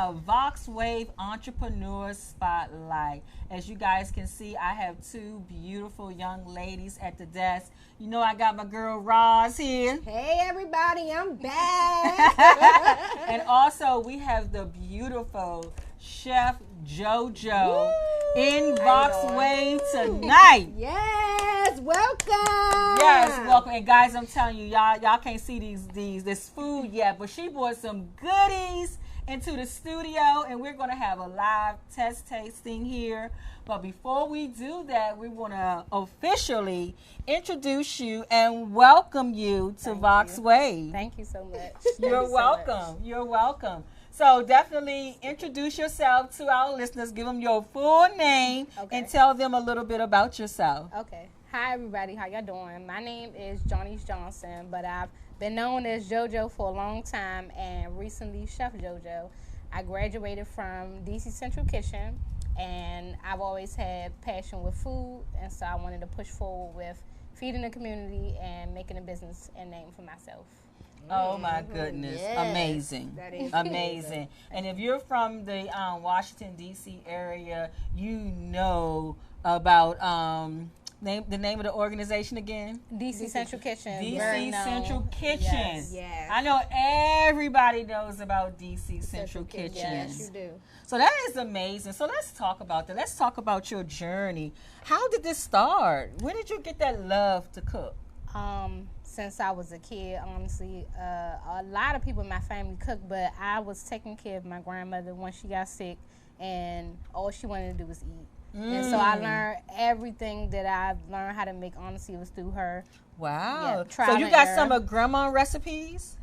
of VOXWAV Entrepreneur Spotlight. As you guys can see, I have two beautiful young ladies at the desk. You know I got my girl Roz here. Hey everybody, I'm back. And also we have the beautiful Chef JoJo in VOXWAV tonight. Yes, welcome. Yes, welcome. And guys, I'm telling you, y'all can't see this food yet, but she brought some goodies into the studio, and we're going to have a live test tasting here. But before we do that, we want to officially introduce you and welcome you to VOXWAV. Thank you so much. You're welcome. You're welcome. So definitely introduce yourself to our listeners. Give them your full name and tell them a little bit about yourself. Okay. Hi, everybody. How y'all doing? My name is Johnny Johnson, but I've been known as JoJo for a long time and recently Chef JoJo. I graduated from DC Central Kitchen, and I've always had passion with food, and so I wanted to push forward with feeding the community and making a business and name for myself. Oh my goodness. Yes. Amazing. That is amazing. And if you're from the Washington D.C. area, you know about the name of the organization again? DC Central Kitchen. DC Central Kitchen. Yes. I know everybody knows about DC Central Kitchen. Yes, you do. So that is amazing. So let's talk about that. Let's talk about your journey. How did this start? When did you get that love to cook? Since I was a kid, honestly, a lot of people in my family cook, but I was taking care of my grandmother when she got sick, and all she wanted to do was eat. And so I learned everything that I've learned how to make, honestly, was through her. Wow. Yeah, So you got some of grandma recipes?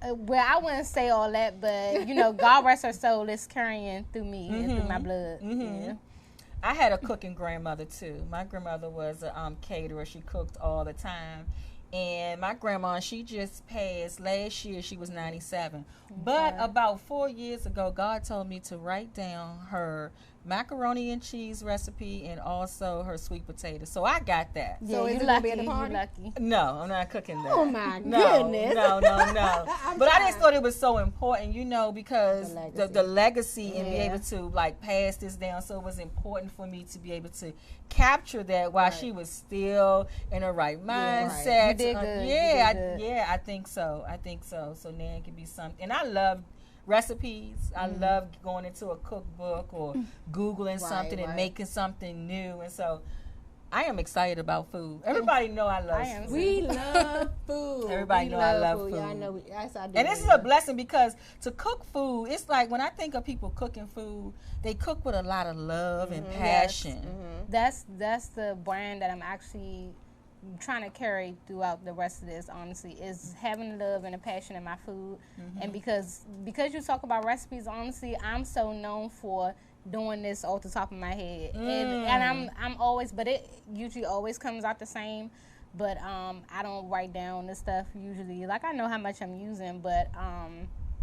Well, I wouldn't say all that, but, you know, God rest her soul, is carrying through me and through my blood. Yeah. I had a cooking grandmother, too. My grandmother was a caterer. She cooked all the time. And my grandma, she just passed last year. She was 97. But about 4 years ago, God told me to write down her macaroni and cheese recipe and also her sweet potato. So I got that. Yeah, So is you it lucky. gonna be at the party? You lucky. No, I'm not cooking that. Oh my No, goodness. no. But I just thought it was so important, you know, because the legacy and be Yeah. able to like pass this down. So it was important for me to be able to capture that while she was still in her right mindset. You did good. Yeah, You did good. I think so. So now it can be something. And I love recipes. I love going into a cookbook or Googling something and making something new. And so I am excited about food. Everybody know I love food. We love food. Everybody know I love food. Yeah, I know. Yes, I do. And this is a blessing because to cook food, it's like when I think of people cooking food, they cook with a lot of love and passion. That's the brand that I'm actually trying to carry throughout the rest of this, honestly, is having love and a passion in my food. And because you talk about recipes, honestly, I'm so known for doing this off the top of my head. And I'm always, but it usually always comes out the same. But I don't write down the stuff usually. Like, I know how much I'm using, but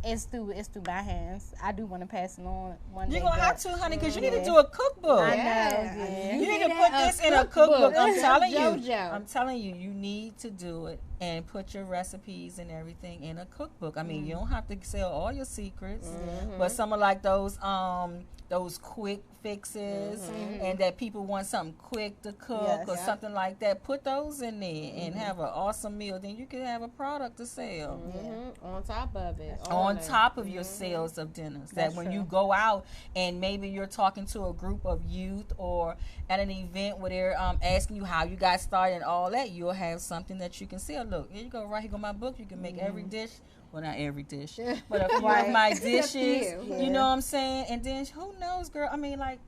it's through my hands. I do want to pass it on one day. You're going to have to, honey, because you need to do a cookbook. I know, yeah. You need to put this in a cookbook. I'm telling you. JoJo. I'm telling you, you need to do it and put your recipes and everything in a cookbook. I mean, you don't have to sell all your secrets, but some of like those quick fixes and that people want something quick to cook or something like that. Put those in there and have an awesome meal. Then you can have a product to sell. On top of it. On top of your sales of dinners. That when you go out and maybe you're talking to a group of youth or at an event where they're asking you how you got started and all that, you'll have something that you can sell. Look, here you go, right here go my book. You can make every dish. Well, not every dish, but a few of my dishes. You know what I'm saying? And then who knows, girl? I mean, like,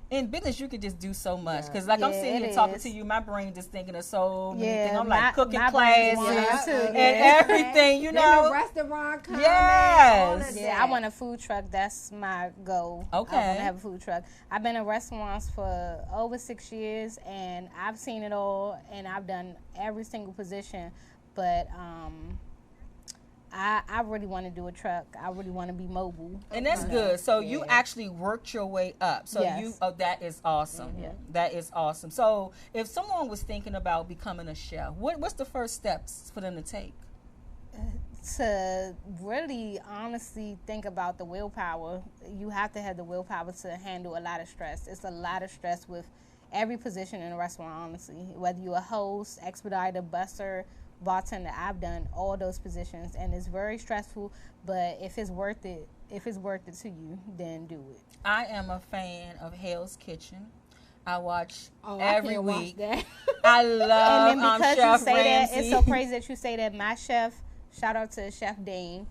in business, you could just do so much. Because, like, I'm sitting here talking to you, my brain just thinking of so many things. I'm like cooking classes and everything, you know. The restaurant coming. Yes. Yeah, I want a food truck. That's my goal. Okay. I want to have a food truck. I've been in restaurants for over 6 years, and I've seen it all, and I've done every single position. But I really want to do a truck. I really want to be mobile. And that's good. So you actually worked your way up. So Yes. that is awesome. That is awesome. So if someone was thinking about becoming a chef, what's the first steps for them to take? To really honestly think about the willpower, you have to have the willpower to handle a lot of stress. It's a lot of stress with every position in a restaurant, honestly. Whether you're a host, expediter, busser, bartender, I've done all those positions, and it's very stressful. But if it's worth it to you, then do it. I am a fan of Hell's Kitchen. I watch every week. Watch that. I love And then because Chef you say Ramsay. that, it's so crazy that you say that. My chef, shout out to Chef Dean,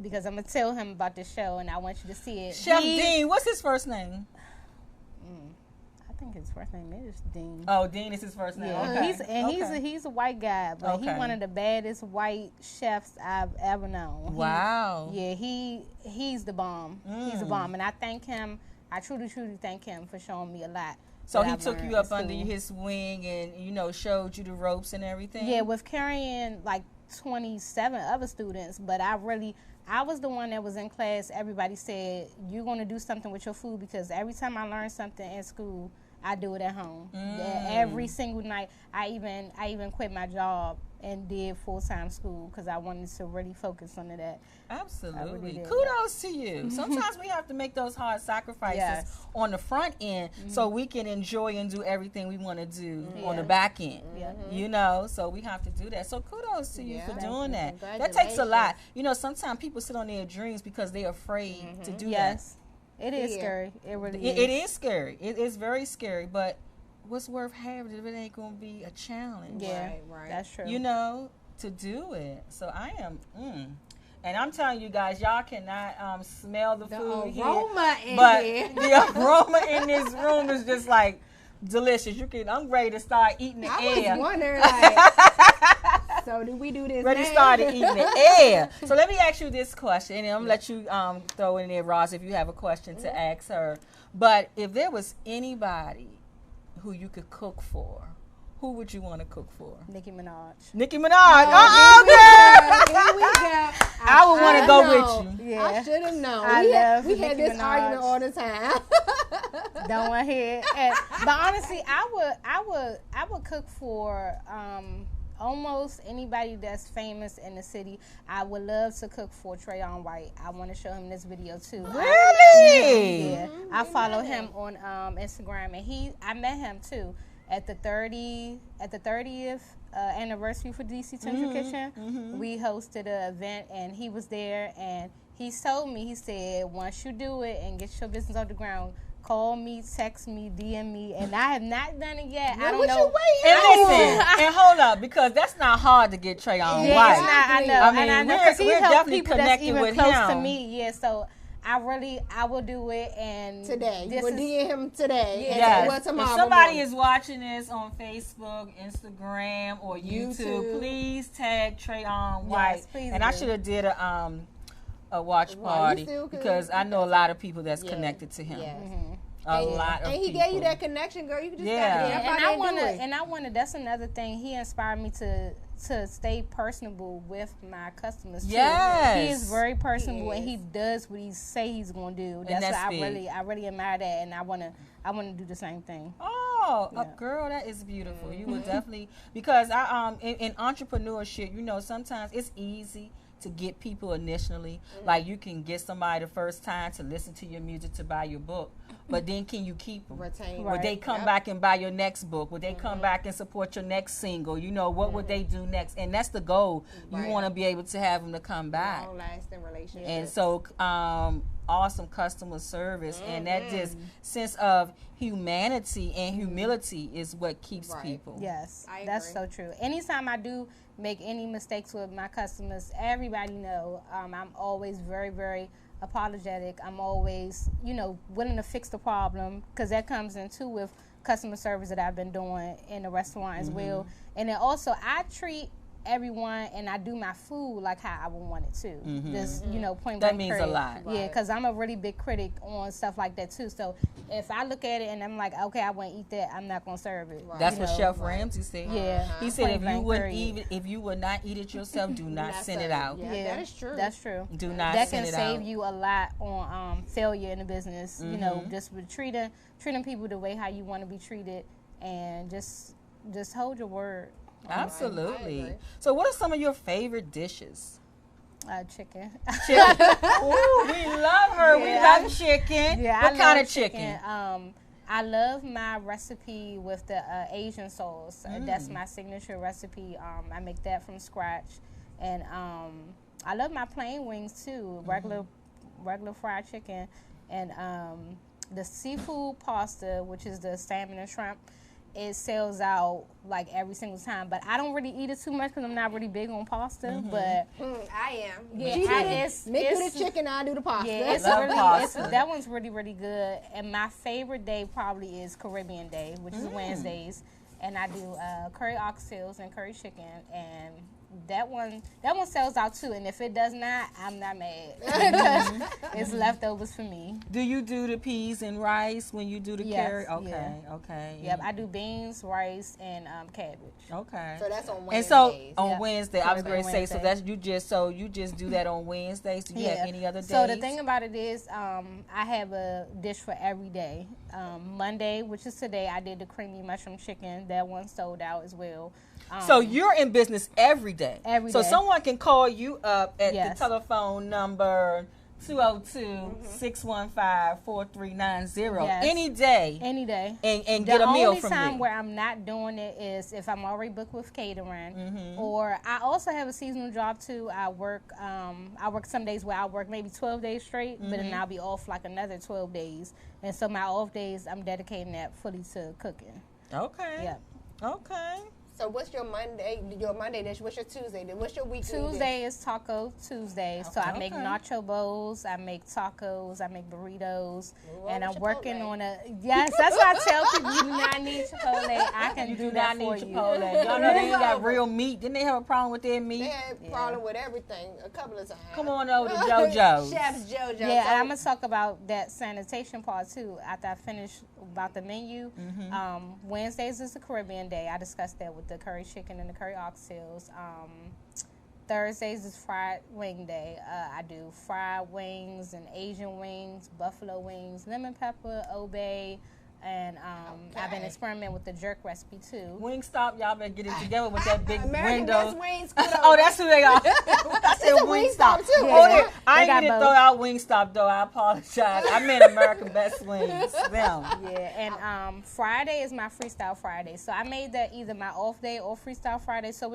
because I'm gonna tell him about the show, and I want you to see it. Chef Dean, what's his first name? I think his first name is Dean. Oh, Dean is his first name. Yeah, Okay. he's a white guy, but he's one of the baddest white chefs I've ever known. Wow. He's the bomb. He's the bomb, and I thank him. I truly thank him for showing me a lot. So he took you up under his wing and showed you the ropes and everything. Yeah, with carrying like 27 other students, but I was the one that was in class. Everybody said, you're going to do something with your food, because every time I learn something in school, I do it at home. Every single night. I even quit my job and did full-time school because I wanted to really focus on that. Absolutely. Kudos to you. Sometimes we have to make those hard sacrifices on the front end so we can enjoy and do everything we want to do on the back end. So we have to do that. So kudos to you for doing that. That takes a lot. Sometimes people sit on their dreams because they're afraid to do that. It is scary. It really is. It is scary. It is very scary, but what's worth having if it ain't going to be a challenge? Yeah, right. That's true. To do it. So I am, And I'm telling you guys, y'all cannot smell the food aroma here. in But here. the aroma in this room is just like delicious. I'm ready to start eating the air. I was wondering, like, so do we do this Ready now? to start eating the air. So let me ask you this question, and I'm going to let you throw in there, Ross, if you have a question to ask her. But if there was anybody who you could cook for, who would you want to cook for? Nicki Minaj. Nicki Minaj. Oh, here we go. I would want to go with you. Yeah. I should have known. I love We had Nicki this Minaj. argument all the time. Don't want to hear it. But honestly, I would cook for almost anybody that's famous in the city. I would love to cook for Trayon White. I want to show him this video too. Really? Yeah. I follow him on Instagram, and I met him too at the 30th anniversary for DC Central Kitchen. We hosted an event, and he was there, and he told me, he said, once you do it and get your business off the ground, call me, text me, DM me, and I have not done it yet. I don't know. And listen, and hold up, because that's not hard to get Trayon Yeah, White. it's not, I know. I mean, and I know we're because he helped definitely people that's connected even with close to him. me. Yeah, so I will do it. And Today. this We'll is- DM him today. Yes. And say, well, tomorrow If somebody morning. is watching this on Facebook, Instagram, or YouTube, please tag Trayon White. please and I do. should have did a watch Well, you party still could. because I know a lot of people that's Yeah. connected to him. Yes. A lot of And he people. gave you that connection, girl. You just Yeah. gotta Yeah, get up and out I there wanna, and do it. and I wanna. That's another thing. He inspired me to stay personable with my customers too. Yes. He is very personable, He and he is. does what he say he's gonna do. That's, that's what big. I really admire that, and I wanna do the same thing. Oh, Yeah. girl, that is beautiful. You would definitely, because I in entrepreneurship, sometimes it's easy to get people initially. Like you can get somebody the first time to listen to your music, to buy your book, but then can you keep them? Retain. Would they come back and buy your next book? Would they come back and support your next single? What would they do next? And that's the goal. You Right. want to be able to have them to come back. Long-lasting relationship. And so, awesome customer service, and that just sense of humanity and humility is what keeps Right. people. Yes, I that's agree. so true. Anytime I do make any mistakes with my customers, everybody know I'm always very, very apologetic. I'm always, willing to fix the problem, because that comes in too with customer service that I've been doing in the restaurant as well. And then also I treat everyone, and I do my food like how I would want it to. Just, point That blank means a period. lot. Yeah, because I'm a really big critic on stuff like that too. So if I look at it and I'm like, okay, I want to eat that, I'm not going to serve it. That's you what know? Chef Ramsay said. Yeah. He said Point if you blank wouldn't period. if you would not eat it yourself, do not send it serve. out. Yeah, that is true. That's true. Do not That send can it save out. you a lot on failure in the business. Just with treating people the way how you want to be treated, and just hold your word. I Absolutely. agree. So, what are some of your favorite dishes? Chicken. Chicken. Ooh, we love her. We Yeah. love chicken. Yeah, What I kind love of chicken? I love my recipe with the Asian sauce. That's my signature recipe. I make that from scratch, and I love my plain wings too. Regular fried chicken, and the seafood pasta, which is the salmon and shrimp. It sells out like every single time, but I don't really eat it too much because I'm not really big on pasta. But I am. yeah, She do it's the chicken, I do the pasta. yeah, it's Love really pasta. that one's really, really good. And my favorite day probably is Caribbean Day, which is Wednesdays, and I do curry oxtails and curry chicken, and that one sells out too. And if it does not, I'm not mad because it's leftovers for me. Do you do the peas and rice when you do the Yes, curry? Okay, yeah. okay. Yep, I do beans, rice, and cabbage. Okay. So that's on Wednesdays. And so on Yep. Wednesday, I was Correct, going to say, Wednesday. so that's you just do that on Wednesdays. Do you have any other days? So the thing about it is, I have a dish for every day. Monday, which is today, I did the creamy mushroom chicken. That one sold out as well. So you're in business every day. Every so day. someone can call you up at Yes. the telephone number 202-615-4390 Yes. any day Any day. and get a meal The only from time you. where I'm not doing it is if I'm already booked with catering, or I also have a seasonal job too. I work some days where I work maybe 12 days straight, but then I'll be off like another 12 days. And so my off days, I'm dedicating that fully to cooking. Okay. Yeah. Okay. So what's your Monday dish? What's your Tuesday dish? What's your weekly Tuesday dish? is Taco Tuesday. So I make nacho bowls, I make tacos, I make burritos, and I'm working on yes, that's why I tell people you do not need Chipotle. I can do that for you. Chipotle. Y'all know they ain't got real meat. Didn't they have a problem with their meat? They had a problem with everything a couple of times. Come on over to JoJo's. Chef JoJo. Yeah, and I'm going to talk about that sanitation part too after I finish about the menu. Wednesdays is the Caribbean day. I discussed that with the curry chicken and the curry oxtails. Thursdays is fried wing day. I do fried wings and Asian wings, buffalo wings, lemon pepper, obey, and I've been experimenting with the jerk recipe too. Wingstop, y'all better get it together with that big American window. Best Wings. Oh, that's who they are. I said Wingstop too. Oh, I ain't got need to both. throw out Wingstop though. I apologize. I meant American Best Wings. Them. Yeah, and Friday is my Freestyle Friday. So I made that either my off day or Freestyle Friday. So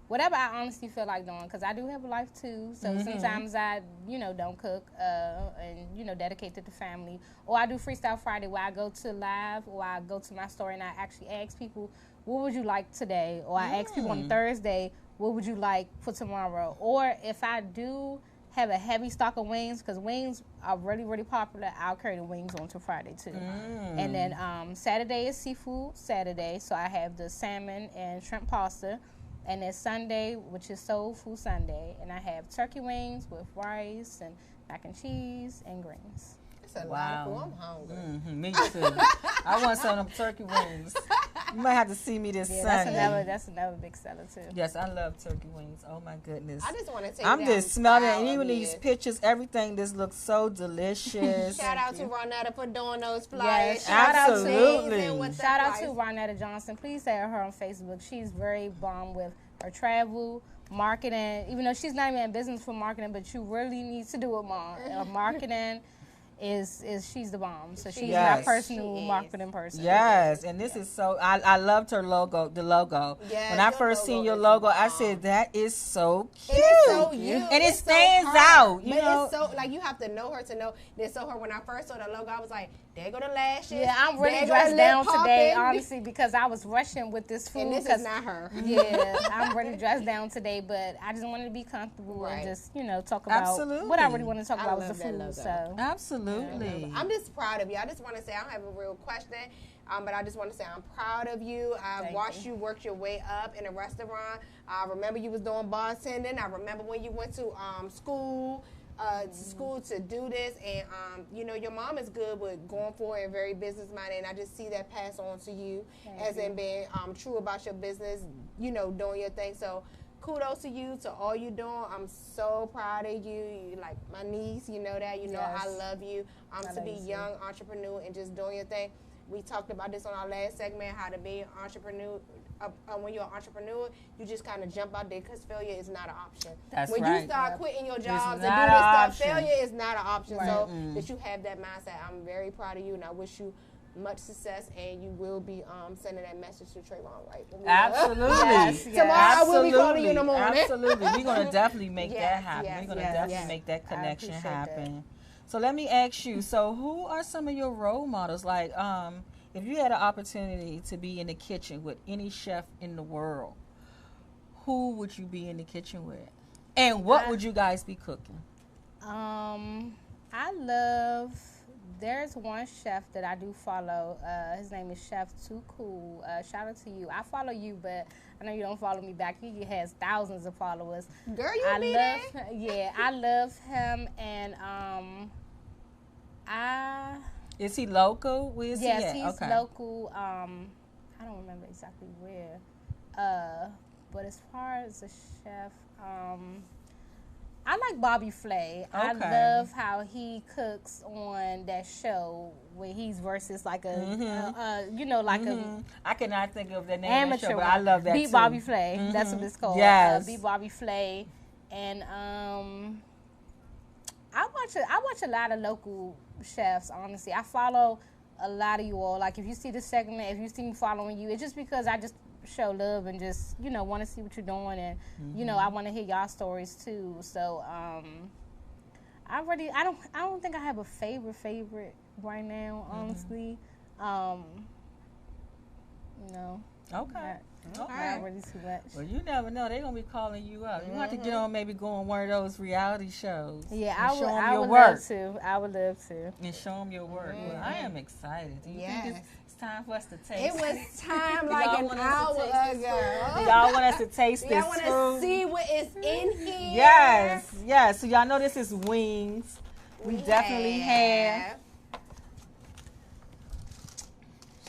whatever I honestly feel like doing, because I do have a life too. So sometimes I, don't cook and, dedicate to the family. Or I do Freestyle Friday where I go to live or I go to my store and I actually ask people, what would you like today? Or I ask people on Thursday, what would you like for tomorrow? Or if I do have a heavy stock of wings, because wings are really, really popular, I'll carry the wings on to Friday too. And then Saturday is seafood Saturday. So I have the salmon and shrimp pasta. And then Sunday, which is Soul Food Sunday, and I have turkey wings with rice and mac and cheese and greens. It's a lot of food. I'm hungry. Me too. I want some of them turkey wings. You might have to see me this Sunday. That's another big seller too. Yes, I love turkey wings. Oh my goodness. I just want to say I'm just smelling it. And even these pictures, everything just looks so delicious. Shout out to Ronetta for doing those flyers. Yes, absolutely. Shout out to Ronetta Johnson. Please add her on Facebook. She's very bomb with her travel, marketing. Even though she's not even in business for marketing, but you really need to do it, Mom. Marketing is she's the bomb. So she's my personal marketing person. Yes, and this is so. I loved her logo. The logo. Yes, when I first seen your logo, I said that is so cute. It is so you. And it It's stands so out. You but know, it's so you have to know her to know. Then so her when I first saw the logo, I was like, there go the lashes. Yeah, I'm really there go dressed the down lip today, popping. honestly, because I was rushing with this food. And this is not her. Yeah, I'm really dressed down today, but I just wanted to be comfortable and just, talk about what I really want to talk about was the food. Logo. So absolutely. I'm just proud of you. I just want to say I don't have a real question, but I just want to say I'm proud of you. I watched you work your way up in a restaurant. I remember you was doing bartending. I remember when you went to school. To do this, and your mom is good with going forward and very business minded, and I just see that pass on to you in being true about your business, doing your thing. So kudos to you, to all you doing. I'm so proud of you. You like my niece, you know that. I love you. To be young entrepreneur and just doing your thing. We talked about this on our last segment, how to be an entrepreneur. When you're an entrepreneur, you just kind of jump out there because failure is not an option. That's when right. you start quitting your jobs and do not this an stuff, option. failure is not an option. Right. So that you have that mindset, I'm very proud of you, and I wish you much success, and you will be sending that message to Trayvon, right? Absolutely. Yes. Tomorrow I will be calling you in the morning. Absolutely. We're going to definitely make Yes, that happen. yes, We're going to yes, definitely yes. make that connection appreciate happen. So let me ask you, so who are some of your role models? Like, if you had an opportunity to be in the kitchen with any chef in the world, who would you be in the kitchen with? And what would you guys be cooking? There's one chef that I do follow. His name is Chef Too Cool. Shout out to you. I follow you, but I know you don't follow me back. He has thousands of followers. Girl, you be there? Yeah, I love him, and Is he local? Where is he at? He's local. I don't remember exactly where. But as far as a chef, I like Bobby Flay. I love how he cooks on that show where he's versus like a, a I cannot think of the name amateur. of the show, but I love that Beat too. Bobby Flay. That's what it's called. Yes. Beat Bobby Flay. And I watch a lot of local chefs, honestly. I follow a lot of you all. Like if you see the segment, if you see me following you, it's just because I just show love and just want to see what you're doing, and I want to hear y'all stories too. So I don't think I have a favorite right now, honestly. No. Okay. Okay. Not really too much. Well, you never know. They're going to be calling you up. You have to get on, maybe go on one of those reality shows. Yeah, I would love to. I would love to. And show them your work. Well, I am excited. Do you think it's time for us to taste it? Was time like an hour ago. Y'all want us to taste this food? Y'all want to see what is in here? Yes, yes. So y'all know this is wings. We definitely have.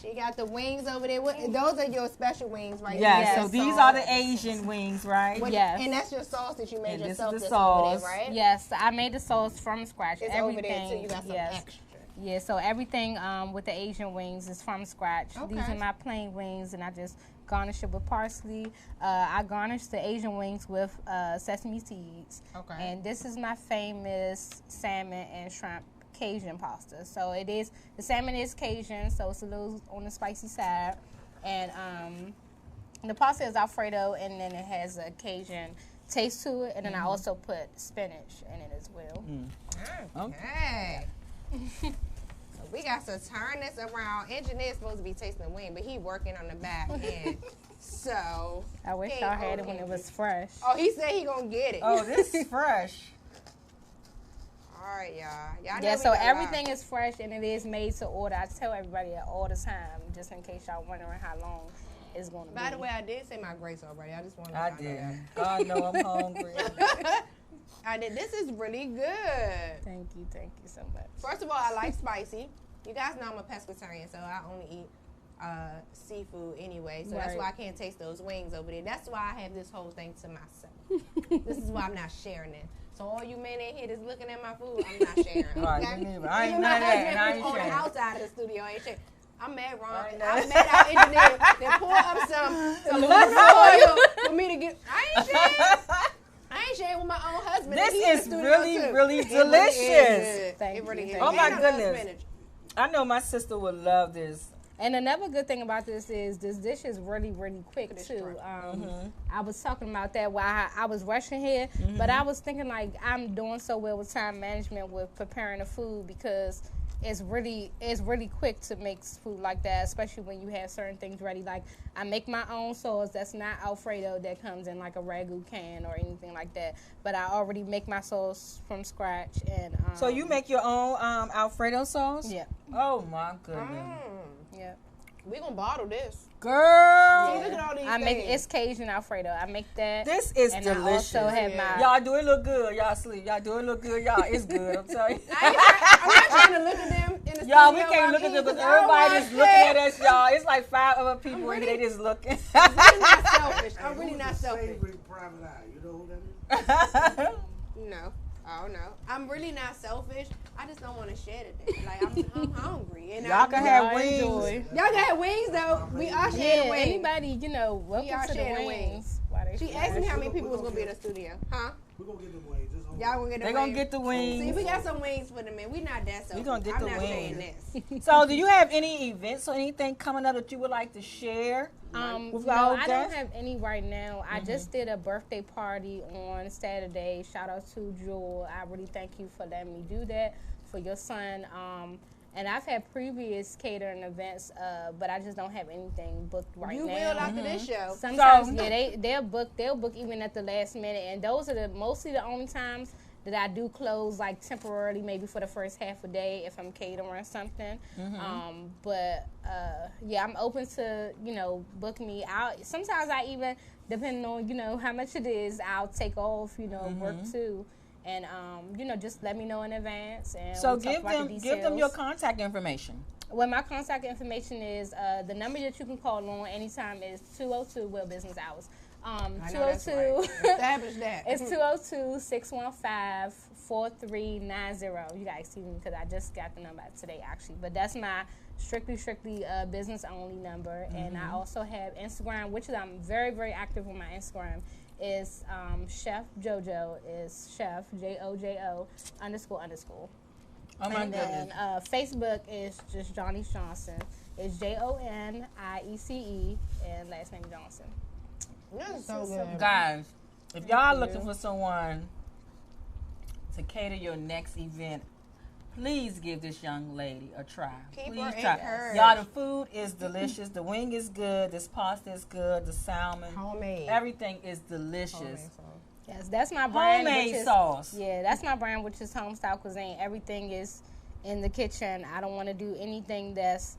She got the wings over there. Those are your special wings, right? Yes, so these are the Asian wings, right? Yes. And that's your sauce that you made yourself. This is the sauce. Over there, right? Yes, I made the sauce from scratch. It's everything, over there, too. You got some extra. Yeah, so everything with the Asian wings is from scratch. Okay. These are my plain wings, and I just garnish it with parsley. I garnish the Asian wings with sesame seeds. Okay. And this is my famous salmon and shrimp Cajun pasta. So the salmon is Cajun, so it's a little on the spicy side. And the pasta is Alfredo, and then it has a Cajun taste to it. And then I also put spinach in it as well. Okay. So we got to turn this around. Engineer's supposed to be tasting the wing, but he working on the back end. So I wish y'all had it when it was fresh. Oh, he said he gonna get it. Oh, this is fresh. All right, y'all. Yeah, so everything is fresh and it is made to order. I tell everybody that all the time, just in case y'all wondering how long it's going to be. By the way, I did say my grace already. I just wanted to I did. God know I'm hungry. I did. This is really good. Thank you so much. First of all, I like spicy. You guys know I'm a pescatarian, so I only eat seafood anyway. So that's why I can't taste those wings over there. That's why I have this whole thing to myself. This is why I'm not sharing it. So all you men in here that's looking at my food, I'm not sharing. Okay? Right, I ain't none of that, and I ain't on sharing. the outside of the studio, I ain't sharing. I'm mad, Ron. I'm mad our engineer that pour up some oil for me to get. I ain't sharing with my own husband. This He's is really delicious. It really is. Oh my And I love goodness. spinach. I know my sister would love this. And another good thing about this is this dish is really, really quick too. I was talking about that while I was rushing here, but I was thinking like I'm doing so well with time management with preparing the food because it's really quick to make food like that, especially when you have certain things ready. Like I make my own sauce that's not Alfredo that comes in like a ragu can or anything like that, but I already make my sauce from scratch. And so you make your own Alfredo sauce? Yeah. Oh my goodness. Yeah. We gonna bottle this. Girl. See, look at all these things. It's Cajun Alfredo. I make that. This is and delicious. I also have my. Y'all do it look good. Y'all sleep. Y'all do it look good. Y'all, it's good. I'm telling you. I'm not trying to look at them in the studio. Y'all, we can't look at them because everybody just looking at us, y'all. It's like 5 other people in here. They just looking. I'm really not selfish. I'm really not selfish. Favorite private eye. You know who that is? No. Oh no. I'm really not selfish. I just don't want to share today. Like I'm hungry. And Y'all can have wings. Y'all can have wings though. We are sharing wings. Anybody, welcome are to the sharing wings. She asked me how many people was gonna be in the studio. Huh? We're gonna get the wings. Y'all gonna get the They wings. gonna get the wings. See, we got some wings for the men. We not that selfish. We gonna get I'm the not wings. saying this. So, do you have any events or anything coming up that you would like to share? With No, our I guests? don't have any right now. I just did a birthday party on Saturday. Shout out to Jewel. I really thank you for letting me do that for your son. And I've had previous catering events, but I just don't have anything booked right now. You will after this show. Sometimes, they'll book even at the last minute, and those are mostly the only times that I do close, like temporarily, maybe for the first half a day if I'm catering something. But I'm open to book me out. Sometimes I even, depending on how much it is, I'll take off work too. And just let me know in advance. And So we'll talk about the give them details. your contact information. Well, my contact information is the number that you can call on anytime is 202 Well Business Hours. 202. Establish that. It's 202-615-4390. You guys see me because I just got the number today actually, but that's my strictly business only number. And I also have Instagram, which is I'm very, very active on my Instagram. Is Chef JoJo is Chef JoJo __. Oh my And goodness. then Facebook is just Johnny Johnson. It's JONIECE and last name Johnson. That's so good. Guys, if y'all looking for someone to cater your next event, please give this young lady a try. Keep Please her try. encouraged. Y'all, the food is delicious. The wing is good. This pasta is good. The salmon. Homemade. Everything is delicious. Yes, that's my brand. Homemade which is, sauce. Yeah, that's my brand, which is home style cuisine. Everything is in the kitchen. I don't want to do anything that's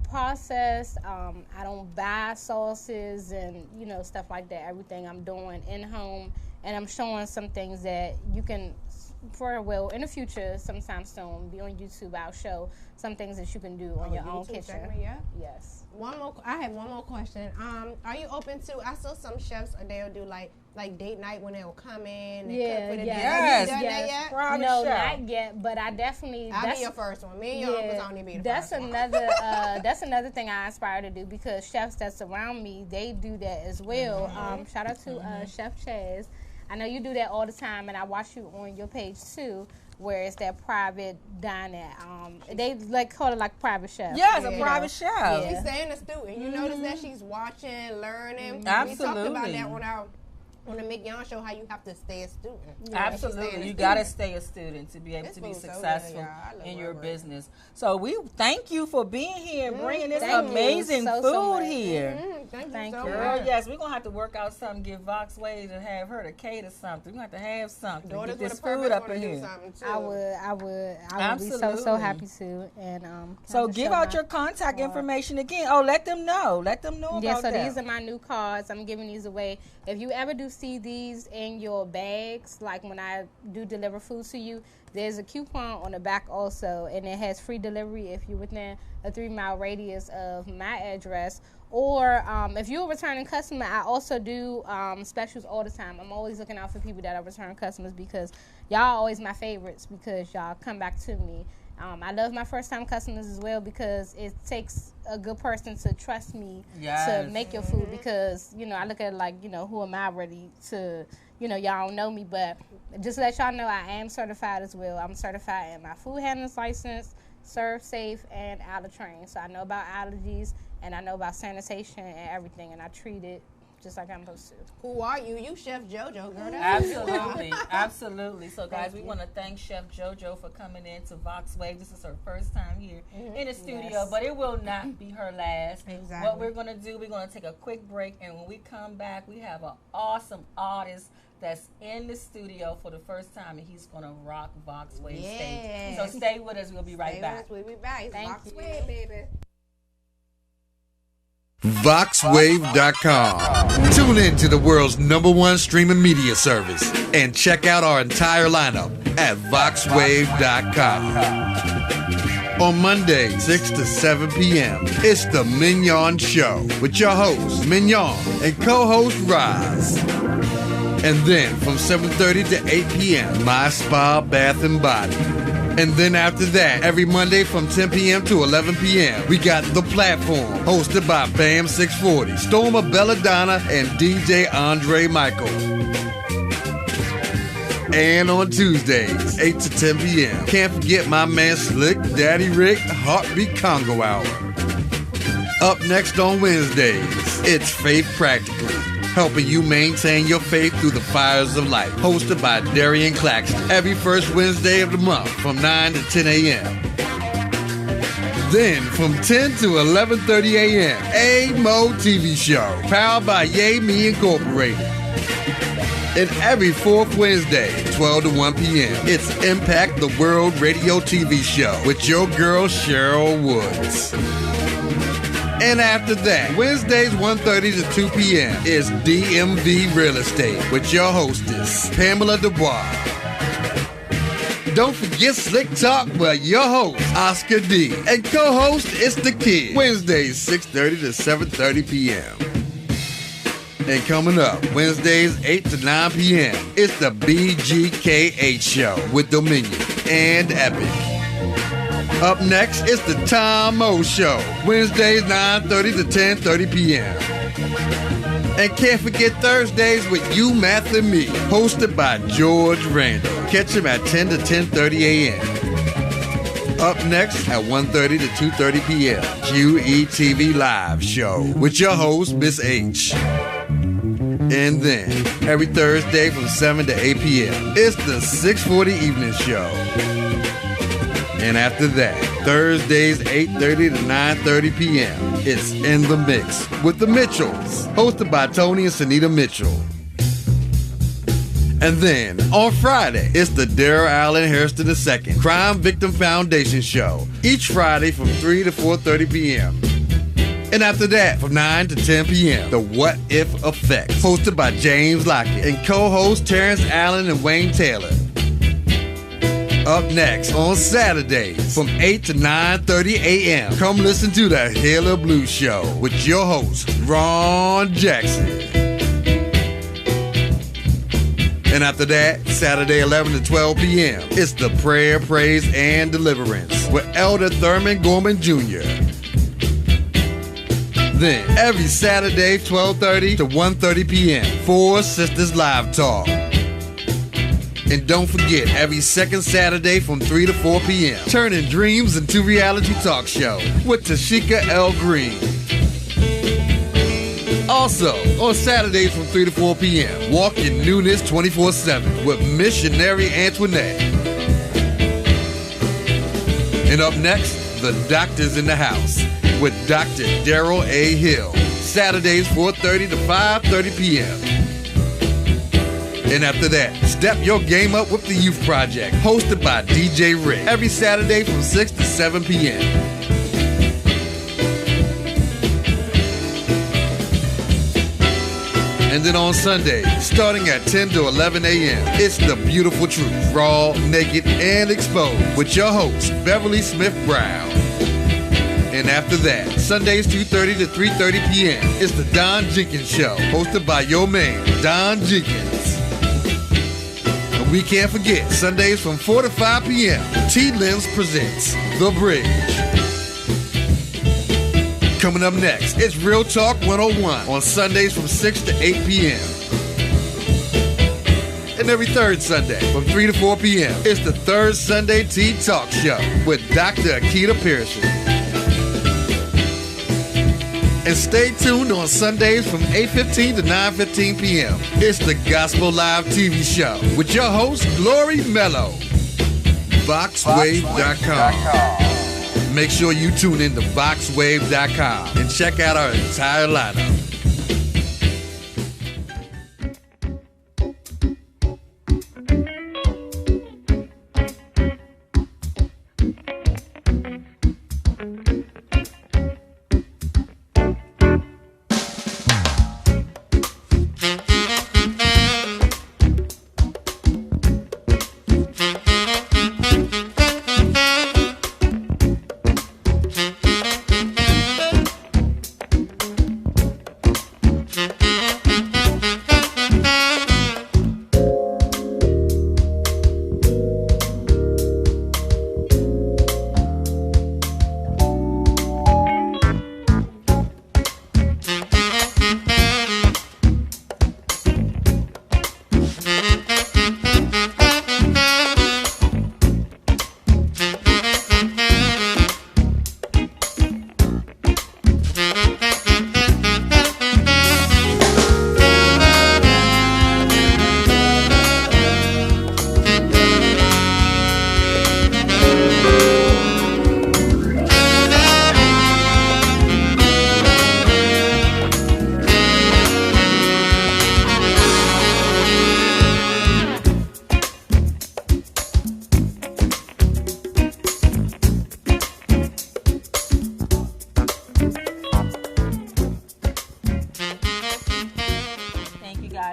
processed. I don't buy sauces and stuff like that. Everything I'm doing in home, and I'm showing some things that you can, in the future, sometime soon, be on YouTube. I'll show some things that you can do on your own YouTube kitchen. segment, yeah. Yes. I have one more question. Are you open to? I saw some chefs they'll do like date night when they'll come in and cook for the day. Have you done that yet? Private No, chef. not yet, but I definitely. I'll be your first one. Me and your uncles only be the that's first one. That's another thing I aspire to do, because chefs that's around me, they do that as well. Shout out to Chef Chaz. I know you do that all the time, and I watch you on your page too, where it's that private dining. They call it like private chef. Yes, a private chef. Yeah. She's staying a student. You notice that she's watching, learning. Absolutely. We talked about that on the Mick Young show, how you have to stay a student. Absolutely. You got to stay a student to be able to be successful in your business. So we thank you for being here, bringing this amazing food here. Thank you so Girl, much. yes, we're going to have to work out something, give VOXWAV to have her to cater something. We're going to have to have something. Daughters Get this with a purpose food up wanna in do here. something, too. I would be so Absolutely. happy to. And So give out your contact information again. Oh, let them know. Let them know about that. These are my new cards. I'm giving these away. If you ever do see these in your bags, like when I do deliver food to you, there's a coupon on the back also, and it has free delivery if you're within a 3-mile radius of my address. Or if you're a returning customer, I also do specials all the time. I'm always looking out for people that are return customers, because y'all always my favorites, because y'all come back to me. I love my first-time customers as well, because it takes a good person to trust me to make your food, because, I look at it like, who am I really to, y'all don't know me, but just to let y'all know, I am certified as well. I'm certified in my food handler's license, Serve Safe, and allergy trained. So I know about allergies, and I know about sanitation and everything, and I treat it just like I'm supposed to. Who are you? You Chef JoJo, girl. Absolutely, absolutely. So, guys, we want to thank Chef JoJo for coming in to VOXWAV. This is her first time here in the studio, but it will not be her last. Exactly. What we're going to do, we're going to take a quick break, and when we come back, we have an awesome artist that's in the studio for the first time, and he's going to rock VOXWAV stage. So stay with us. We'll be right back. We'll be back. Thank you. VOXWAV, baby. VOXWAV.com. Tune in to the world's #1 streaming media service and check out our entire lineup at VOXWAV.com. On Monday, 6 to 7 p.m., it's The Mignon Show with your host, Mignon, and co-host, Roz. And then from 7:30 to 8 p.m., My Spa, Bath & Body. And then after that, every Monday from 10 p.m. to 11 p.m., we got The Platform, hosted by Bam 640, Storma Belladonna, and DJ Andre Michael. And on Tuesdays, 8 to 10 p.m., can't forget my man Slick, Daddy Rick, Heartbeat Congo Hour. Up next on Wednesdays, it's Faith Practically, helping you maintain your faith through the fires of life. Hosted by Darian Claxton. Every first Wednesday of the month from 9 to 10 a.m. Then from 10 to 11:30 a.m., A-Mo TV Show. Powered by Yay Me Incorporated. And every fourth Wednesday, 12 to 1 p.m., it's Impact the World Radio TV Show with your girl, Cheryl Woods. And after that, Wednesdays 1:30 to 2 p.m. is DMV Real Estate with your hostess, Pamela Dubois. Don't forget Slick Talk with your host, Oscar D. And co-host, It's the Kid. Wednesdays 6:30 to 7:30 p.m. And coming up, Wednesdays 8 to 9 p.m., it's the BGKH Show with Dominion and Epic. Up next, it's the Tom O Show, Wednesdays 9:30 to 10:30 p.m. And can't forget Thursdays with You, Math, and Me, hosted by George Randall. Catch him at 10 to 10:30 a.m. Up next at 1:30 to 2:30 p.m., QETV Live Show with your host, Miss H. And then, every Thursday from 7 to 8 p.m., it's the 640 Evening Show. And after that, Thursdays 8:30 to 9:30 p.m., it's In the Mix with the Mitchells, hosted by Tony and Sunita Mitchell. And then, on Friday, it's the Darrell Allen Hairston II Crime Victim Foundation Show, each Friday from 3 to 4:30 p.m. And after that, from 9 to 10 p.m., The What If Effect, hosted by James Lockett and co-hosts Terrence Allen and Wayne Taylor. Up next, on Saturdays, from 8 to 9:30 a.m., come listen to the Halo Blues Show with your host, Ron Jackson. And after that, Saturday 11 to 12 p.m., it's the Prayer, Praise, and Deliverance with Elder Thurman Gorman Jr. Then, every Saturday, 12:30 to 1:30 p.m., Four Sisters Live Talk. And don't forget, every second Saturday from 3 to 4 p.m., turning dreams into reality talk show with Tashika L. Green. Also, on Saturdays from 3 to 4 p.m., walk in newness 24/7 with Missionary Antoinette. And up next, the Doctor's in the House with Dr. Daryl A. Hill. Saturdays 4:30 to 5:30 p.m. And after that, step your game up with the Youth Project, hosted by DJ Rick, every Saturday from 6 to 7 p.m. And then on Sunday, starting at 10 to 11 a.m., it's The Beautiful Truth, raw, naked, and exposed, with your host, Beverly Smith Brown. And after that, Sundays 2:30 to 3:30 p.m., it's The Don Jenkins Show, hosted by your man, Don Jenkins. And we can't forget, Sundays from 4 to 5 p.m., T-Limbs presents The Bridge. Coming up next, it's Real Talk 101 on Sundays from 6 to 8 p.m. And every third Sunday from 3 to 4 p.m., it's the Third Sunday Tea Talk Show with Dr. Akita Pearson. And stay tuned on Sundays from 8:15 to 9:15 p.m. It's the Gospel Live TV show with your host, Glory Mello. VOXWAV.com. Make sure you tune in to VOXWAV.com and check out our entire lineup.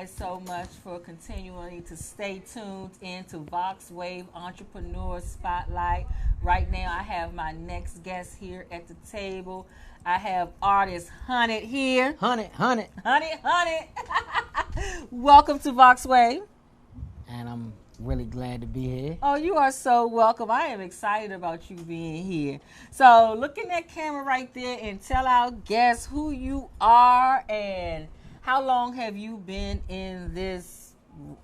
So much for continuing to stay tuned into VOXWAV Entrepreneur Spotlight. Right now, I have my next guest here at the table. I have Artist Hunnit here. Hunnit. Welcome to VOXWAV. And I'm really glad to be here. Oh, you are so welcome. I am excited about you being here. So look in that camera right there and tell our guests who you are and how long have you been in this,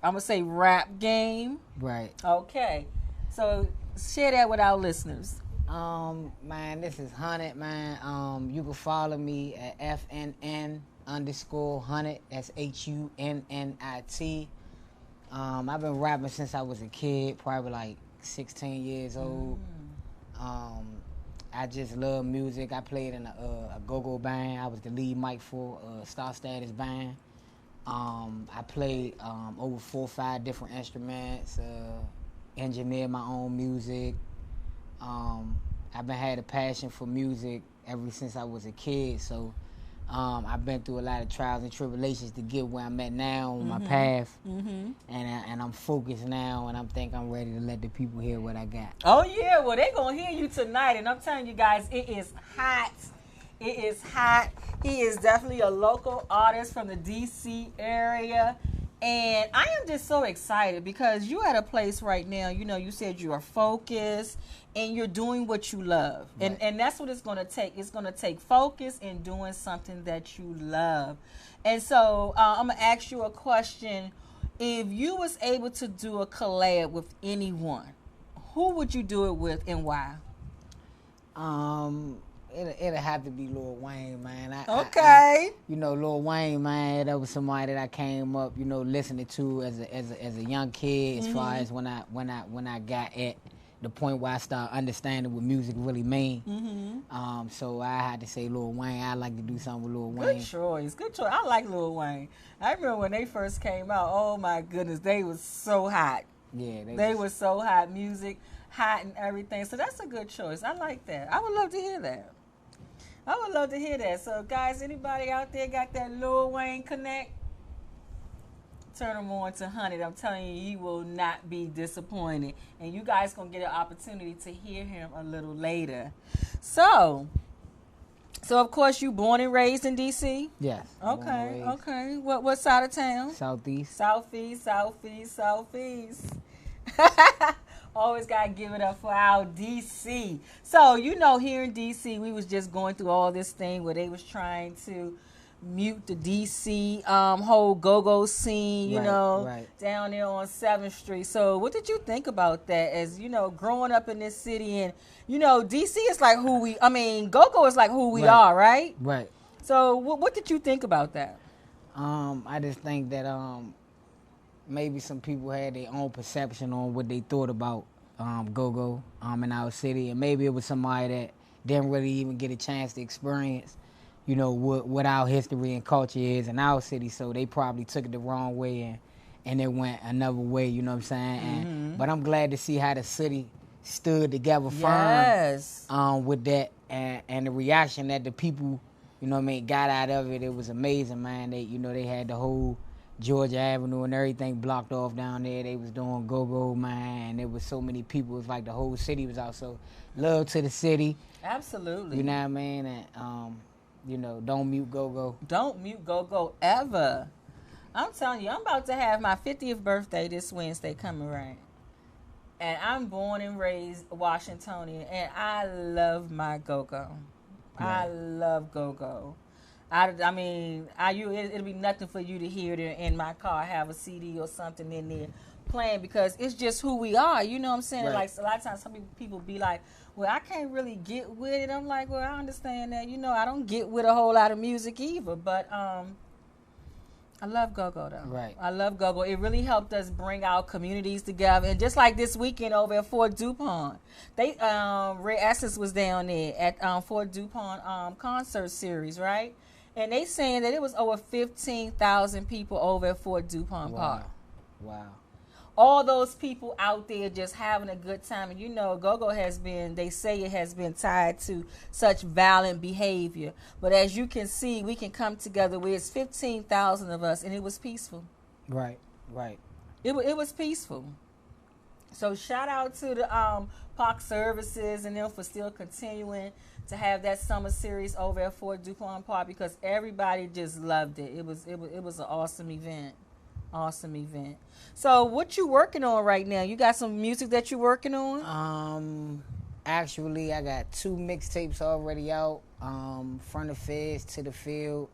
I'm going to say, rap game? Right. Okay. So share that with our listeners. Man, this is Hunnit, man. You can follow me at FNN Artist_Hunnit. That's HUNNIT. I've been rapping since I was a kid, probably like 16 years old. I just love music. I played in a go-go band. I was the lead mic for a Star Status band. I played over 4 or 5 different instruments, engineered my own music. I've been had a passion for music ever since I was a kid, so I've been through a lot of trials and tribulations to get where I'm at now on my path, and I'm focused now, and I'm ready to let the people hear what I got. Oh yeah, well they're gonna hear you tonight, and I'm telling you guys, it is hot. It is hot. He is definitely a local artist from the DC area. And I am just so excited because you're at a place right now, you know, you said you are focused and you're doing what you love. Right. And that's what it's going to take. It's going to take focus in doing something that you love. And so I'm going to ask you a question. If you was able to do a collab with anyone, who would you do it with and why? It'll have to be Lil Wayne, man. Okay. You know, Lil Wayne, man, that was somebody that I came up, you know, listening to as a young kid. As far as when I got at the point where I started understanding what music really mean. So I had to say Lil Wayne. I like to do something with Lil Wayne. Good choice. Good choice. I like Lil Wayne. I remember when they first came out. Oh my goodness, they was so hot. Yeah, they were so hot. Music hot and everything. So that's a good choice. I like that. I would love to hear that. I would love to hear that. So, guys, anybody out there got that Lil Wayne connect? Turn them on to Hunnit. I'm telling you, you will not be disappointed. And you guys going to get an opportunity to hear him a little later. So of course, you born and raised in D.C.? Yes. Okay, okay. What side of town? Southeast. Southeast. Always got to give it up for our D.C. So, you know, here in D.C., we was just going through all this thing where they was trying to mute the D.C. Whole go-go scene, you know, down there on 7th Street. So what did you think about that as, you know, growing up in this city? And, you know, D.C. is like go-go is like who we are, right? Right. So what did you think about that? I just think that maybe some people had their own perception on what they thought about go-go in our city, and maybe it was somebody that didn't really even get a chance to experience, you know, what our history and culture is in our city, so they probably took it the wrong way and it went another way, you know what I'm saying? But I'm glad to see how the city stood together firm with that, and the reaction that the people, you know what I mean, got out of it. It was amazing, man. They, you know, they had the whole Georgia Avenue and everything blocked off down there. They was doing go-go, man. There was so many people. It was like the whole city was out. So love to the city. Absolutely. You know what I mean? And, you know, don't mute go-go. Don't mute go-go ever. I'm telling you, I'm about to have my 50th birthday this Wednesday coming right. And I'm born and raised Washingtonian, and I love my go-go. Right. I love go-go. I mean, it'll be nothing for you to hear it in my car, have a CD or something in there playing, because it's just who we are. You know what I'm saying? Right. Like, a lot of times some people be like, well, I can't really get with it. I'm like, well, I understand that. You know, I don't get with a whole lot of music either, but I love go-go, though. Right. I love go-go. It really helped us bring our communities together. And just like this weekend over at Fort DuPont, they Ray Essence was down there at Fort DuPont concert series, right? And they saying that it was over 15,000 people over at Fort DuPont Park. Wow. All those people out there just having a good time. And you know, go-go has been, they say it has been tied to such violent behavior. But as you can see, we can come together where it's 15,000 of us, and it was peaceful. Right. It was peaceful. So shout out to the park services and them for still continuing to have that summer series over at Fort DuPont Park, because everybody just loved it. It was an awesome event. Awesome event. So what you working on right now? You got some music that you working on? Actually, I got 2 mixtapes already out. Front of Feds to the Field,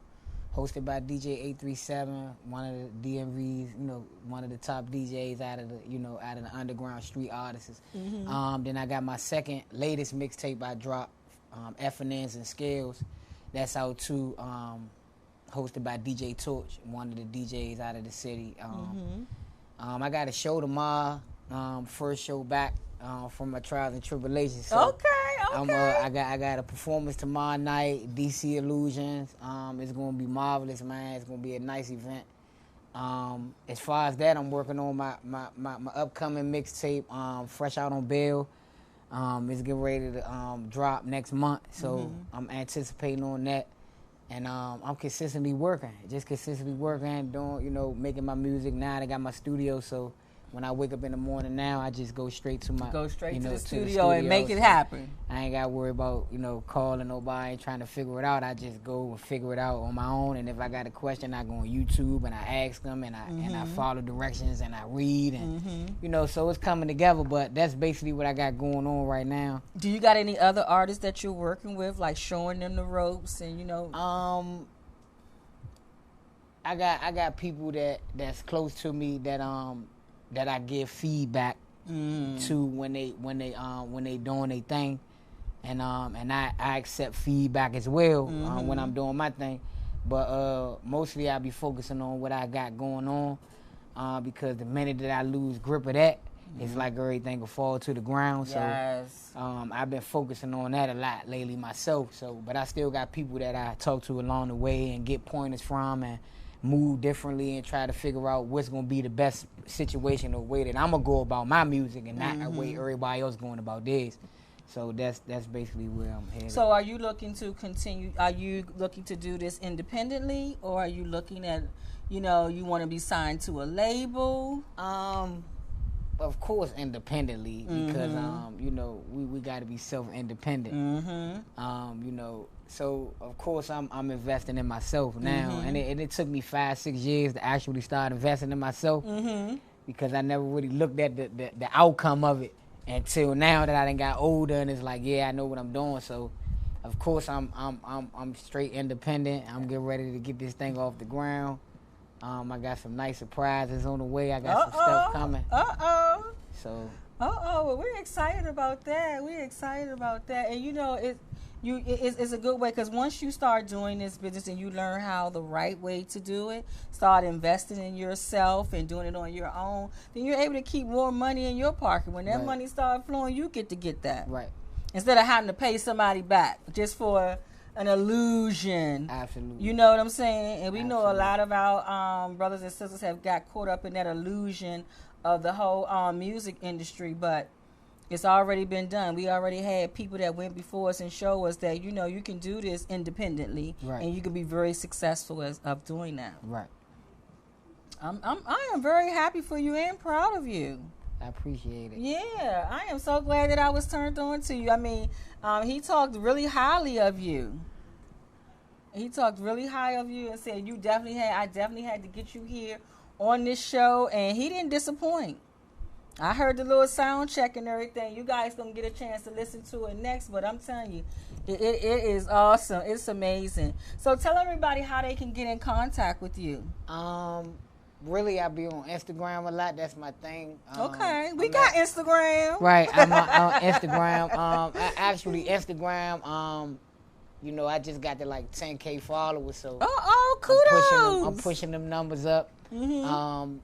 hosted by DJ 837, one of the DMVs, you know, one of the top DJs out of the underground street artists. Then I got my second latest mixtape I dropped, F&Ns and Scales. That's out too. hosted by DJ Torch, one of the DJs out of the city. I got a show tomorrow, first show back from my trials and tribulations. So I got a performance tomorrow night, DC Illusions. It's gonna be marvelous, man. It's gonna be a nice event. As far as that, I'm working on my upcoming mixtape, Fresh Out on Bail. It's getting ready to drop next month, so I'm anticipating on that. And I'm consistently working, doing, making my music. Now I got my studio, so when I wake up in the morning now, I just go straight to the studio and make it happen. I ain't got to worry about, calling nobody, trying to figure it out. I just go and figure it out on my own. And if I got a question, I go on YouTube and I ask them and I follow directions and I read and, so it's coming together. But that's basically what I got going on right now. Do you got any other artists that you're working with, like showing them the ropes and, I got people that's close to me that I give feedback to when they doing their thing, and I accept feedback as well when I'm doing my thing, but mostly I be focusing on what I got going on, because the minute that I lose grip of that, it's like everything will fall to the ground. Yes. So I've been focusing on that a lot lately myself. So, but I still got people that I talk to along the way and get pointers from and move differently and try to figure out what's going to be the best situation or way that I'm going to go about my music and not the way everybody else going about theirs. So that's basically where I'm headed. So are you looking to continue, are you looking to do this independently, or are you looking at, you want to be signed to a label? Of course independently, because, we got to be self-independent. So, of course, I'm investing in myself now. And it took me 5-6 years to actually start investing in myself, because I never really looked at the outcome of it until now that I done got older, and it's like, yeah, I know what I'm doing. So, of course, I'm straight independent. I'm getting ready to get this thing off the ground. I got some nice surprises on the way. I got some stuff coming. So. Well, we're excited about that. And it's a good way, because once you start doing this business and you learn how the right way to do it, start investing in yourself and doing it on your own, then you're able to keep more money in your pocket. When that money starts flowing, you get to get that. Right. Instead of having to pay somebody back just for an illusion. Absolutely. You know what I'm saying? And we know a lot of our brothers and sisters have got caught up in that illusion of the whole music industry, but it's already been done. We already had people that went before us and show us that, you can do this independently, and you can be very successful of doing that. Right. I am very happy for you and proud of you. I appreciate it. Yeah, I am so glad that I was turned on to you. I mean, he talked really highly of you. He talked really high of you and said I definitely had to get you here on this show, and he didn't disappoint. I heard the little sound check and everything. You guys gonna get a chance to listen to it next, but I'm telling you, it is awesome. It's amazing. So tell everybody how they can get in contact with you. Really, I be on Instagram a lot. That's my thing. Okay, we got Instagram. Right, I'm on Instagram. Instagram. I just got to like 10K followers, so kudos. I'm pushing them numbers up. You can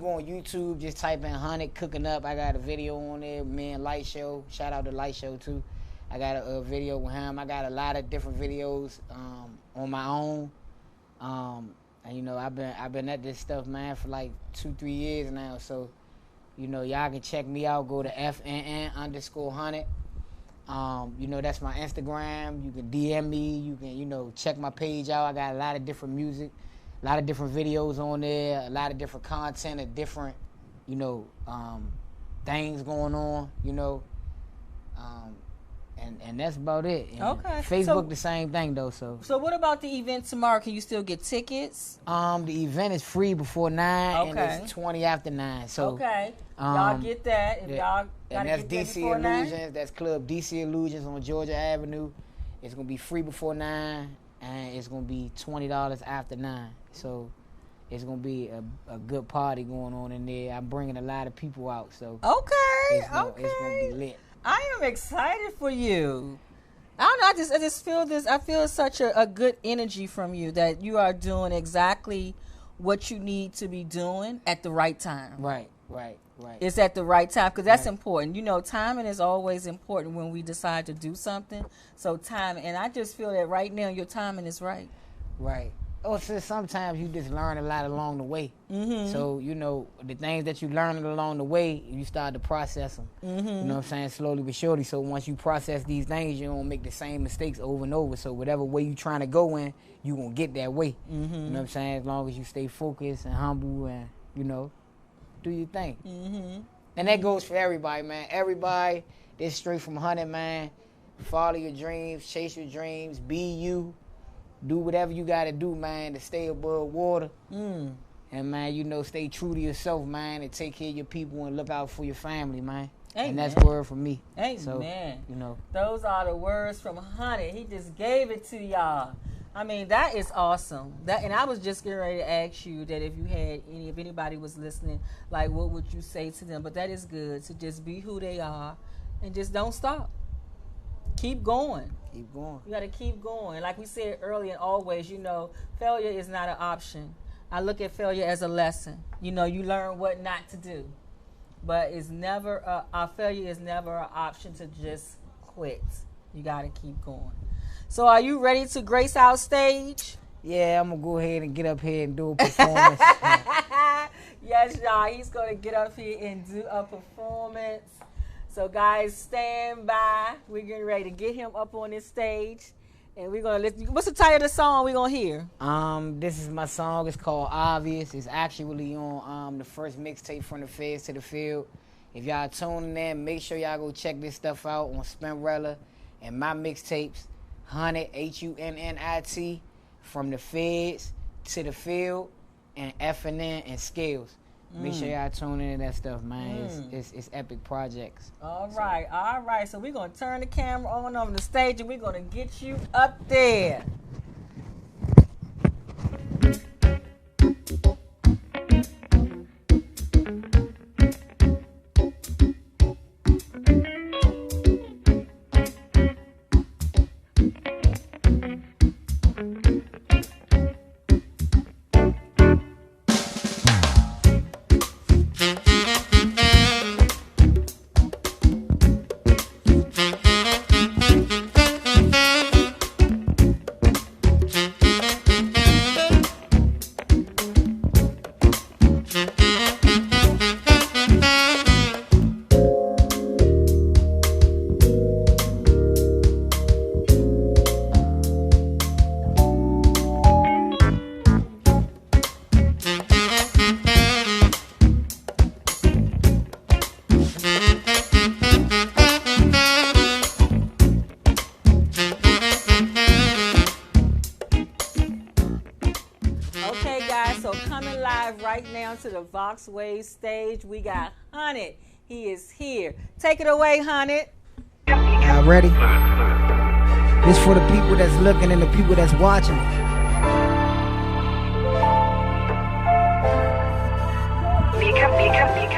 go on YouTube, just type in Hunnit Cooking Up. I got a video on there, me and Light Show. Shout out to Light Show too. I got a video with him. I got a lot of different videos on my own. And I've been at this stuff, man, for like 2-3 years now. So, y'all can check me out. Go to FNN_Hunnit. That's my Instagram. You can DM me. You can, check my page out. I got a lot of different music, a lot of different videos on there, a lot of different content, and different, things going on, And that's about it. Okay. Facebook, the same thing, though. So what about the event tomorrow? Can you still get tickets? The event is free before 9, and it's 20 after 9. So y'all get that. If y'all and that's DC Illusions. 9? That's Club DC Illusions on Georgia Avenue. It's gonna be free before 9, and it's gonna be $20 after 9. So it's gonna be a good party going on in there. I'm bringing a lot of people out. So it's gonna be lit. I am excited for you. I don't know. I just feel this. I feel such a good energy from you that you are doing exactly what you need to be doing at the right time. Right. It's at the right time because that's important. You know, timing is always important when we decide to do something. So timing, and I just feel that right now your timing is right. Right. Oh, so sometimes you just learn a lot along the way. Mm-hmm. So, you know, the things that you learn along the way, you start to process them. Mm-hmm. You know what I'm saying? Slowly but surely. So once you process these things, you don't make the same mistakes over and over. So whatever way you trying to go in, you gonna get that way. Mm-hmm. You know what I'm saying? As long as you stay focused and humble and, you know, do your thing. Mm-hmm. And that goes for everybody, man. Everybody, this straight from Hunnit, man. Follow your dreams, chase your dreams, be you. Do whatever you got to do, man, to stay above water. And, man, you know, stay true to yourself, man, and take care of your people and look out for your family, man. Amen. And that's word from me. Amen. So, you know. Those are the words from Hunnit. He just gave it to y'all. I mean, that is awesome. And I was just getting ready to ask you that if anybody was listening, like, what would you say to them? But that is good, to just be who they are and just don't stop. Keep going. Keep going. You got to keep going. Like we said earlier and always, you know, failure is not an option. I look at failure as a lesson. You know, you learn what not to do. But it's never, failure is never an option to just quit. You got to keep going. So are you ready to grace our stage? Yeah, I'm going to go ahead and get up here and do a performance. Yes, y'all. He's going to get up here and do a performance. So, guys, stand by. We're getting ready to get him up on this stage. And we're going to listen. What's the title of the song we're going to hear? This is my song. It's called Obvious. It's actually on the first mixtape from the Feds to the Field. If y'all tuning in, make sure y'all go check this stuff out on Spinrella and my mixtapes, Hunnit, Hunnit, from the Feds to the Field, and FNN and Scales. Make sure y'all tune into that stuff, man. It's epic projects. All right. So we're going to turn the camera on the stage, and we're going to get you up there. To the VOXWAV stage, we got Hunnit. He is here. Take it away, Hunnit. Y'all ready? This for the people that's looking and the people that's watching.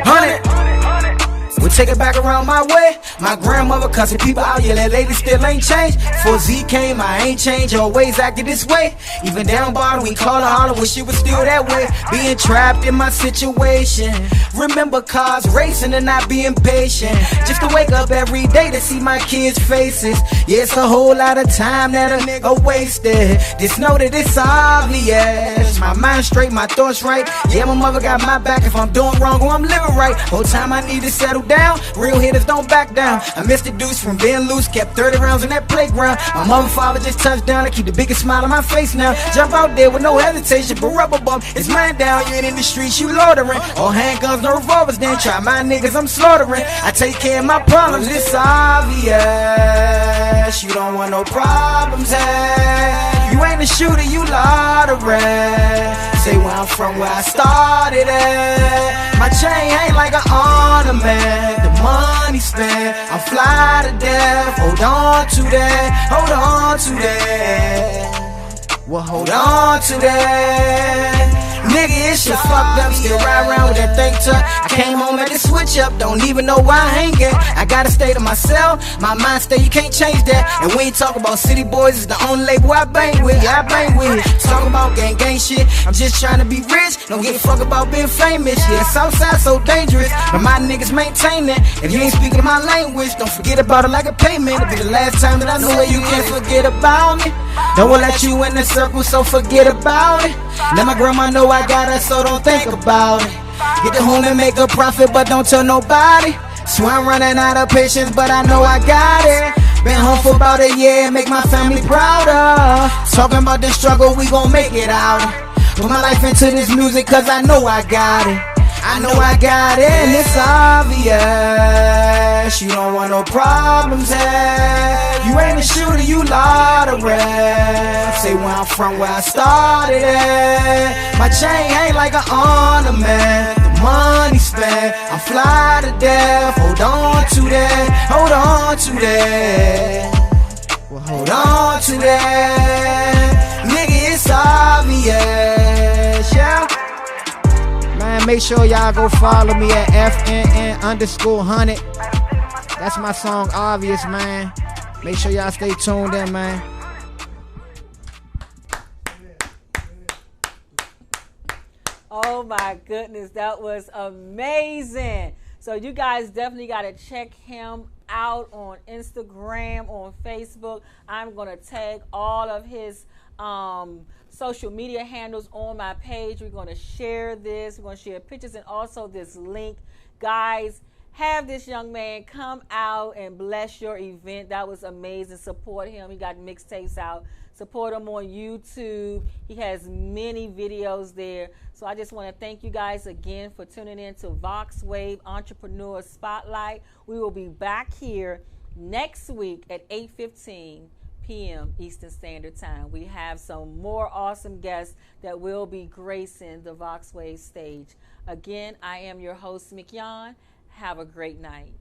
Hunnit. We'll take it back around my way. My grandmother cussing people out, yeah, that lady still ain't changed. Before Z came, I ain't changed, always acted this way. Even down bottom, we called her holler when she was still that way. Being trapped in my situation. Remember cars racing and not being patient. Just to wake up every day to see my kids' faces. Yeah, it's a whole lot of time that a nigga wasted. Just know that it's obvious. My mind straight, my thoughts right. Yeah, my mother got my back if I'm doing wrong or I'm living right. Whole time I need to settle down. Real hitters don't back down. I missed the deuce from being loose. Kept 30 rounds in that playground. My mother and father just touched down. I keep the biggest smile on my face now. Jump out there with no hesitation. But rubber bump, it's mine down. You ain't in the streets, you loitering. All handguns, no revolvers. Then try my niggas, I'm slaughtering. I take care of my problems. It's obvious. You don't want no problems, hey. You ain't a shooter, you loitering. Say where I'm from, where I started at. My chain ain't like an ornament. The money spent, I'm fly to death. Hold on to that, hold on to that. Well, hold on to that. Nigga, it's shit fucked up, still ride around with that thing tuck. I came home at the switch up, don't even know why I hang it. I gotta stay to myself, my mind stay, you can't change that. And when you talk about City Boys, it's the only label I bang with, yeah, I bang with it. Talk about gang shit, I'm just trying to be rich, don't give a fuck about being famous. Yeah, Southside so dangerous, but my niggas maintain it. If you ain't speaking my language, don't forget about it like a payment. It'll be the last time that I know it, you can't forget about me. Don't wanna let you in the circle, so forget about it. Let my grandma know I got her, so don't think about it. Get the home and make a profit, but don't tell nobody. So I'm running out of patience, but I know I got it. Been home for about a year, make my family prouder. Talking about the struggle, we gon' make it out. Put my life into this music, cause I know I got it. I know I got it, and it's obvious. You don't want no problems, eh? You ain't a shooter, you lot of rap. Say where I'm from, where I started at. My chain hang like an ornament. The money spent, I'm fly to death. Hold on to that, hold on to that. Well, hold on to that. Nigga, it's obvious, yeah. Man, make sure y'all go follow me at FNN_Hunnit. That's my song, Obvious, man. Make sure y'all stay tuned in, man. Oh my goodness, that was amazing. So you guys definitely got to check him out on Instagram, on Facebook. I'm going to tag all of his social media handles on my page. We're going to share this. We're going to share pictures and also this link. Guys, have this young man come out and bless your event. That was amazing. Support him. He got mixtapes out. Support him on YouTube. He has many videos there. So I just want to thank you guys again for tuning in to VOXWAV Entrepreneur Spotlight. We will be back here next week at 8:15 p.m. Eastern Standard Time. We have some more awesome guests that will be gracing the VOXWAV stage. Again, I am your host, Mick Yon. Have a great night.